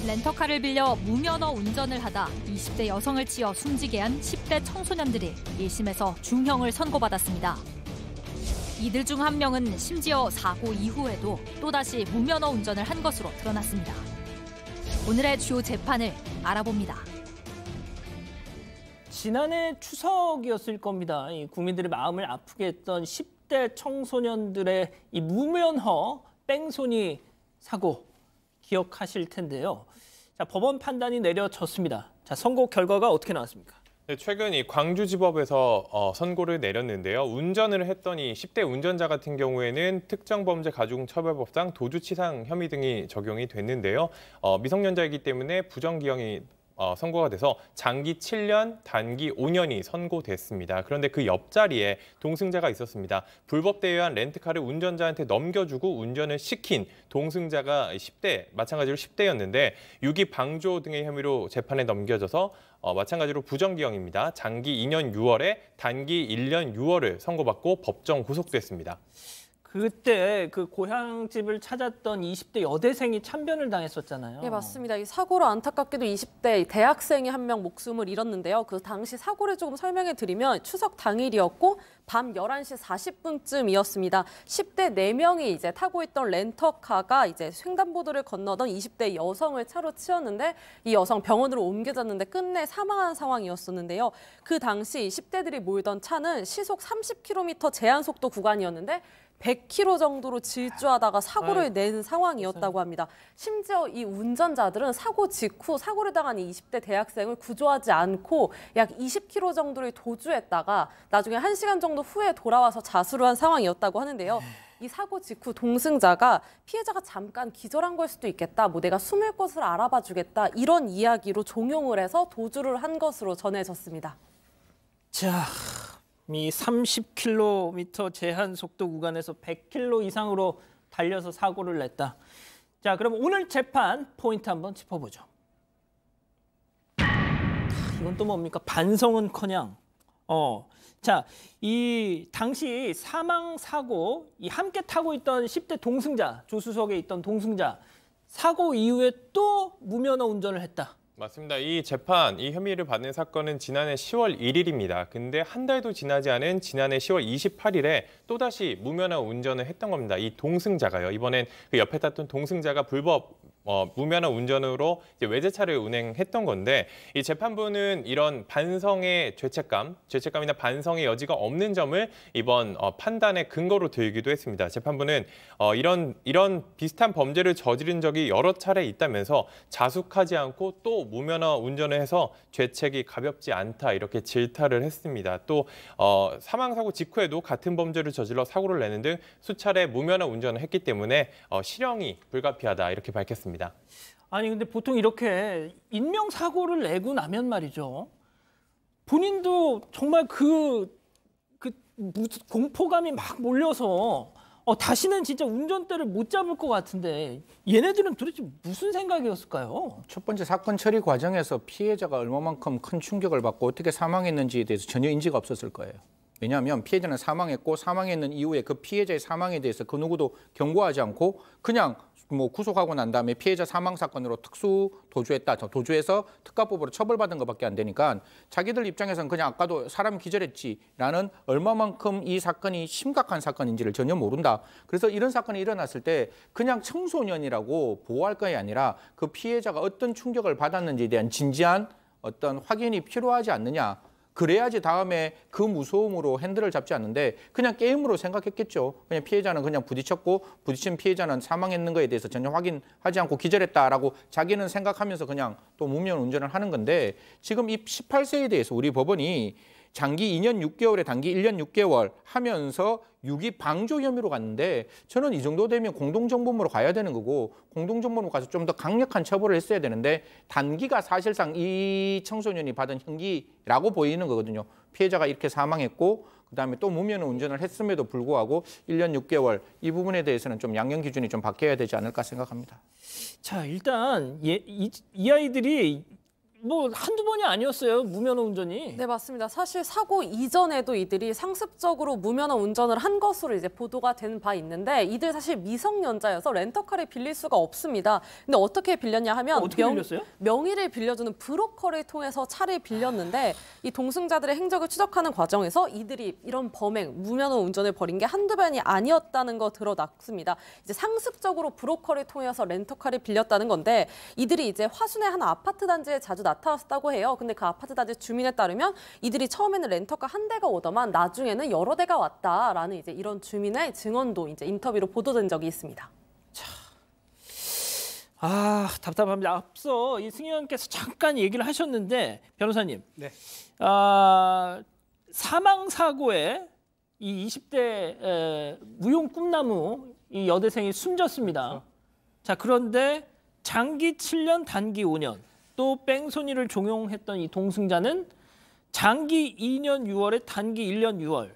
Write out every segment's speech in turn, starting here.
렌터카를 빌려 무면허 운전을 하다 20대 여성을 치어 숨지게 한 10대 청소년들이 1심에서 중형을 선고받았습니다. 이들 중 한 명은 심지어 사고 이후에도 또다시 무면허 운전을 한 것으로 드러났습니다. 오늘의 주요 재판을 알아봅니다. 지난해 추석이었을 겁니다. 이 국민들의 마음을 아프게 했던 10대 청소년들의 이 무면허 뺑소니 사고 기억하실 텐데요. 자, 법원 판단이 내려졌습니다. 자, 선고 결과가 어떻게 나왔습니까? 네, 최근 이 광주지법에서 선고를 내렸는데요. 운전을 했던 이 10대 운전자 같은 경우에는 특정범죄가중처벌법상 도주치상 혐의 등이 적용이 됐는데요. 미성년자이기 때문에 부정기형이 선고가 돼서 장기 7년, 단기 5년이 선고됐습니다. 그런데 그 옆자리에 동승자가 있었습니다. 불법 대여한 렌트카를 운전자한테 넘겨주고 운전을 시킨 동승자가 10대, 마찬가지로 10대였는데 유기 방조 등의 혐의로 재판에 넘겨져서 마찬가지로 부정기형입니다. 장기 2년 6월에 단기 1년 6월을 선고받고 법정 구속됐습니다. 그때 그 고향집을 찾았던 20대 여대생이 참변을 당했었잖아요. 네, 맞습니다. 이 사고로 안타깝게도 20대 대학생이 한 명 목숨을 잃었는데요. 그 당시 사고를 조금 설명해 드리면 추석 당일이었고 밤 11시 40분쯤이었습니다. 10대 4명이 이제 타고 있던 렌터카가 이제 횡단보도를 건너던 20대 여성을 차로 치었는데 이 여성 병원으로 옮겨졌는데 끝내 사망한 상황이었었는데요. 그 당시 10대들이 몰던 차는 시속 30km 제한 속도 구간이었는데 100km 정도로 질주하다가 사고를 낸 상황이었다고 합니다. 심지어 이 운전자들은 사고 직후 사고를 당한 이 20대 대학생을 구조하지 않고 약 20km 정도를 도주했다가 나중에 1시간 정도 후에 돌아와서 자수를 한 상황이었다고 하는데요. 이 사고 직후 동승자가 피해자가 잠깐 기절한 걸 수도 있겠다, 뭐 내가 숨을 곳을 알아봐 주겠다 이런 이야기로 종용을 해서 도주를 한 것으로 전해졌습니다. 자, 이 30km 제한 속도 구간에서 100km 이상으로 달려서 사고를 냈다. 자, 그럼 오늘 재판 포인트 한번 짚어보죠. 이건 또 뭡니까? 반성은커녕. 자, 이 당시 사망 사고, 이 함께 타고 있던 10대 동승자, 조수석에 있던 동승자, 사고 이후에 또 무면허 운전을 했다. 맞습니다. 이 재판, 이 혐의를 받는 사건은 지난해 10월 1일입니다. 근데 한 달도 지나지 않은 지난해 10월 28일에 또다시 무면허 운전을 했던 겁니다. 이 동승자가요. 이번엔 그 옆에 탔던 동승자가 불법 무면허 운전으로 이제 외제차를 운행했던 건데 이 재판부는 이런 반성의 죄책감이나 반성의 여지가 없는 점을 이번 판단의 근거로 들기도 했습니다. 재판부는 이런 비슷한 범죄를 저지른 적이 여러 차례 있다면서 자숙하지 않고 또 무면허 운전을 해서 죄책이 가볍지 않다 이렇게 질타를 했습니다. 또 사망사고 직후에도 같은 범죄를 저질러 사고를 내는 등 수차례 무면허 운전을 했기 때문에 실형이 불가피하다 이렇게 밝혔습니다. 아니 근데 보통 이렇게 인명사고를 내고 나면 말이죠. 본인도 정말 공포감이 막 몰려서 다시는 진짜 운전대를 못 잡을 것 같은데 얘네들은 도대체 무슨 생각이었을까요? 첫 번째 사건 처리 과정에서 피해자가 얼마만큼 큰 충격을 받고 어떻게 사망했는지에 대해서 전혀 인지가 없었을 거예요. 왜냐하면 피해자는 사망했고 사망했는 이후에 그 피해자의 사망에 대해서 그 누구도 경고하지 않고 그냥 뭐 구속하고 난 다음에 피해자 사망 사건으로 특수 도주했다. 도주해서 특가법으로 처벌받은 것밖에 안 되니까 자기들 입장에서는 그냥 아까도 사람 기절했지라는 얼마만큼 이 사건이 심각한 사건인지를 전혀 모른다. 그래서 이런 사건이 일어났을 때 그냥 청소년이라고 보호할 것이 아니라 그 피해자가 어떤 충격을 받았는지에 대한 진지한 어떤 확인이 필요하지 않느냐. 그래야지 다음에 그 무서움으로 핸들을 잡지 않는데 그냥 게임으로 생각했겠죠. 그냥 피해자는 그냥 부딪혔고 부딪힌 피해자는 사망했는 거에 대해서 전혀 확인하지 않고 기절했다라고 자기는 생각하면서 그냥 또 무면 운전을 하는 건데 지금 이 18세에 대해서 우리 법원이 장기 2년 6개월에 단기 1년 6개월 하면서 유기 방조 혐의로 갔는데 저는 이 정도 되면 공동정범으로 가야 되는 거고 공동정범으로 가서 좀 더 강력한 처벌을 했어야 되는데 단기가 사실상 이 청소년이 받은 형기라고 보이는 거거든요. 피해자가 이렇게 사망했고 그다음에 또 무면 운전을 했음에도 불구하고 1년 6개월 이 부분에 대해서는 좀 양형 기준이 좀 바뀌어야 되지 않을까 생각합니다. 자, 일단 이 아이들이 뭐 한두 번이 아니었어요. 무면허 운전이. 네, 맞습니다. 사실 사고 이전에도 이들이 상습적으로 무면허 운전을 한 것으로 이제 보도가 되는 바 있는데 이들 사실 미성년자여서 렌터카를 빌릴 수가 없습니다. 근데 어떻게 빌렸냐 하면 어떻게 빌렸어요? 명의를 빌려주는 브로커를 통해서 차를 빌렸는데 이 동승자들의 행적을 추적하는 과정에서 이들이 이런 범행, 무면허 운전을 벌인 게 한두 번이 아니었다는 거 드러났습니다. 이제 상습적으로 브로커를 통해서 렌터카를 빌렸다는 건데 이들이 이제 화순의 한 아파트 단지에 자주 나타났다고 해요. 근데 그 아파트 단지 주민에 따르면 이들이 처음에는 렌터카 한 대가 오더만 나중에는 여러 대가 왔다라는 이제 이런 주민의 증언도 이제 인터뷰로 보도된 적이 있습니다. 아, 답답합니다. 앞서 이 승희 의원께서 잠깐 얘기를 하셨는데 변호사님. 네. 사망 사고에 이 20대 무용 꿈나무 이 여대생이 숨졌습니다. 그렇죠. 자, 그런데 장기 7년, 단기 5년. 또 뺑소니를 종용했던 이 동승자는 장기 2년 6월에 단기 1년 6월.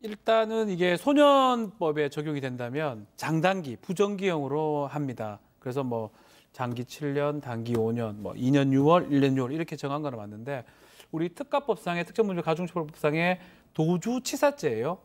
일단은 이게 소년법에 적용이 된다면 장단기, 부정기형으로 합니다. 그래서 뭐 장기 7년, 단기 5년, 뭐 2년 6월, 1년 6월 이렇게 정한 거는 맞는데 우리 특가법상의 특정문제 가중처벌법상의 도주치사죄예요.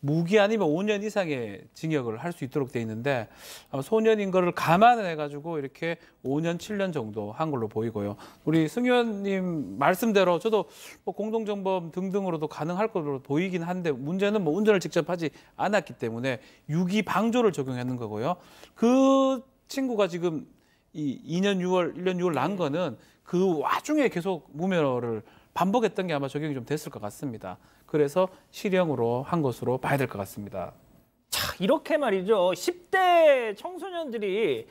무기 아니면 5년 이상의 징역을 할 수 있도록 돼 있는데 아마 소년인 거를 감안해 가지고 이렇게 5년, 7년 정도 한 걸로 보이고요. 우리 승 의원님 말씀대로 저도 뭐 공동정범 등등으로도 가능할 걸로 보이긴 한데 문제는 뭐 운전을 직접 하지 않았기 때문에 유기 방조를 적용하는 거고요. 그 친구가 지금 이 2년 6월, 1년 6월 난 거는 그 와중에 계속 무면허를 반복했던 게 아마 적용이 좀 됐을 것 같습니다. 그래서 실형으로 한 것으로 봐야 될 것 같습니다. 자, 이렇게 말이죠. 10대 청소년들이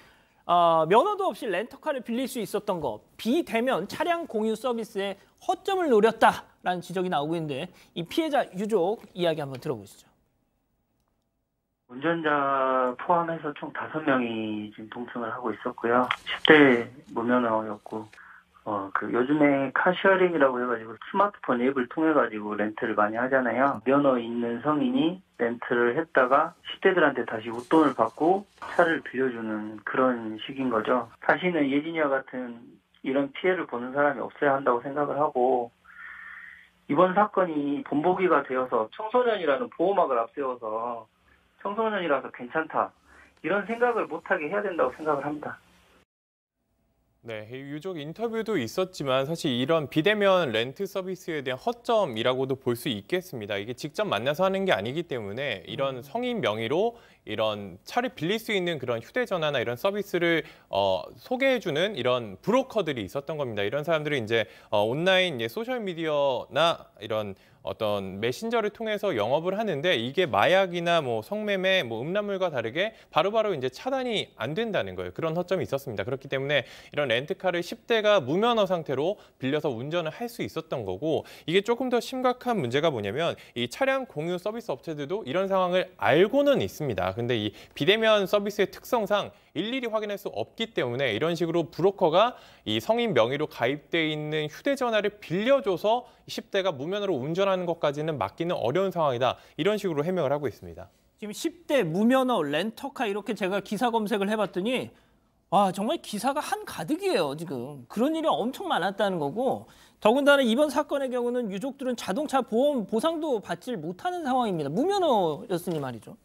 면허도 없이 렌터카를 빌릴 수 있었던 거, 비대면 차량 공유 서비스에 허점을 노렸다라는 지적이 나오고 있는데 이 피해자 유족 이야기 한번 들어보시죠. 운전자 포함해서 총 5명이 지금 동승을 하고 있었고요. 10대 무면허였고 요즘에 카시어링이라고 해가지고 스마트폰 앱을 통해가지고 렌트를 많이 하잖아요. 면허 있는 성인이 렌트를 했다가 10대들한테 다시 웃돈을 받고 차를 빌려주는 그런 식인 거죠. 다시는 예진이와 같은 이런 피해를 보는 사람이 없어야 한다고 생각을 하고 이번 사건이 본보기가 되어서 청소년이라는 보호막을 앞세워서 청소년이라서 괜찮다 이런 생각을 못하게 해야 된다고 생각을 합니다. 네, 유족 인터뷰도 있었지만 사실 이런 비대면 렌트 서비스에 대한 허점이라고도 볼 수 있겠습니다. 이게 직접 만나서 하는 게 아니기 때문에 이런 성인 명의로 이런 차를 빌릴 수 있는 그런 휴대전화나 이런 서비스를 소개해주는 이런 브로커들이 있었던 겁니다. 이런 사람들이 이제 온라인 소셜미디어나 이런 어떤 메신저를 통해서 영업을 하는데 이게 마약이나 뭐 성매매, 뭐 음란물과 다르게 바로바로 이제 차단이 안 된다는 거예요. 그런 허점이 있었습니다. 그렇기 때문에 이런 렌트카를 10대가 무면허 상태로 빌려서 운전을 할 수 있었던 거고 이게 조금 더 심각한 문제가 뭐냐면 이 차량 공유 서비스 업체들도 이런 상황을 알고는 있습니다. 근데 이 비대면 서비스의 특성상 일일이 확인할 수 없기 때문에 이런 식으로 브로커가 이 성인 명의로 가입돼 있는 휴대전화를 빌려줘서 10대가 무면허로 운전하는 것까지는 막기는 어려운 상황이다. 이런 식으로 해명을 하고 있습니다. 지금 10대 무면허 렌터카 이렇게 제가 기사 검색을 해봤더니 와 정말 기사가 한가득이에요. 지금 그런 일이 엄청 많았다는 거고 더군다나 이번 사건의 경우는 유족들은 자동차 보험 보상도 받지 못하는 상황입니다. 무면허였으니 말이죠.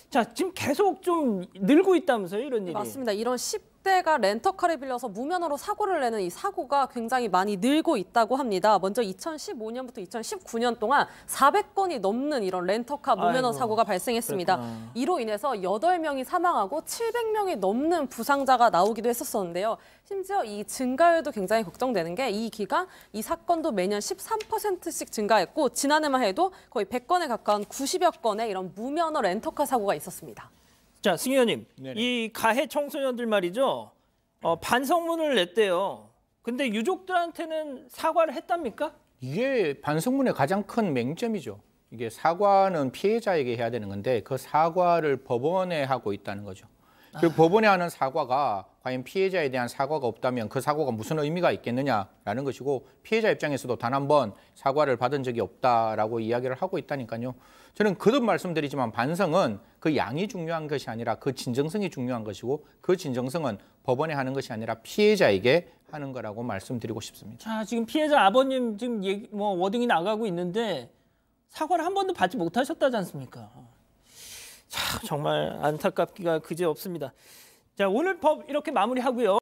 자, 지금 계속 좀 늘고 있다면서요, 이런 일이? 맞습니다. 이런 10대가 렌터카를 빌려서 무면허로 사고를 내는 이 사고가 굉장히 많이 늘고 있다고 합니다. 먼저 2015년부터 2019년 동안 400건이 넘는 이런 렌터카 무면허 사고가 발생했습니다. 그렇구나. 이로 인해서 8명이 사망하고 700명이 넘는 부상자가 나오기도 했었는데요. 심지어 이 증가율도 굉장히 걱정되는 게 이 기간 이 사건도 매년 13%씩 증가했고 지난해만 해도 거의 100건에 가까운 90여 건의 이런 무면허 렌터카 사고가 있었습니다. 자, 승 의원님, 네네. 이 가해 청소년들 말이죠. 반성문을 냈대요. 근데 유족들한테는 사과를 했답니까? 이게 반성문의 가장 큰 맹점이죠. 이게 사과는 피해자에게 해야 되는 건데 그 사과를 법원에 하고 있다는 거죠. 그리고 법원에 하는 사과가 과연 피해자에 대한 사과가 없다면 그 사과가 무슨 의미가 있겠느냐라는 것이고 피해자 입장에서도 단 한 번 사과를 받은 적이 없다라고 이야기를 하고 있다니까요. 저는 거듭 말씀드리지만 반성은 그 양이 중요한 것이 아니라 그 진정성이 중요한 것이고 그 진정성은 법원에 하는 것이 아니라 피해자에게 하는 거라고 말씀드리고 싶습니다. 자, 지금 피해자 아버님 지금 워딩이 나가고 있는데 사과를 한 번도 받지 못하셨다지 않습니까? 자, 정말 안타깝기가 그지없습니다. 자, 오늘 법 이렇게 마무리하고요.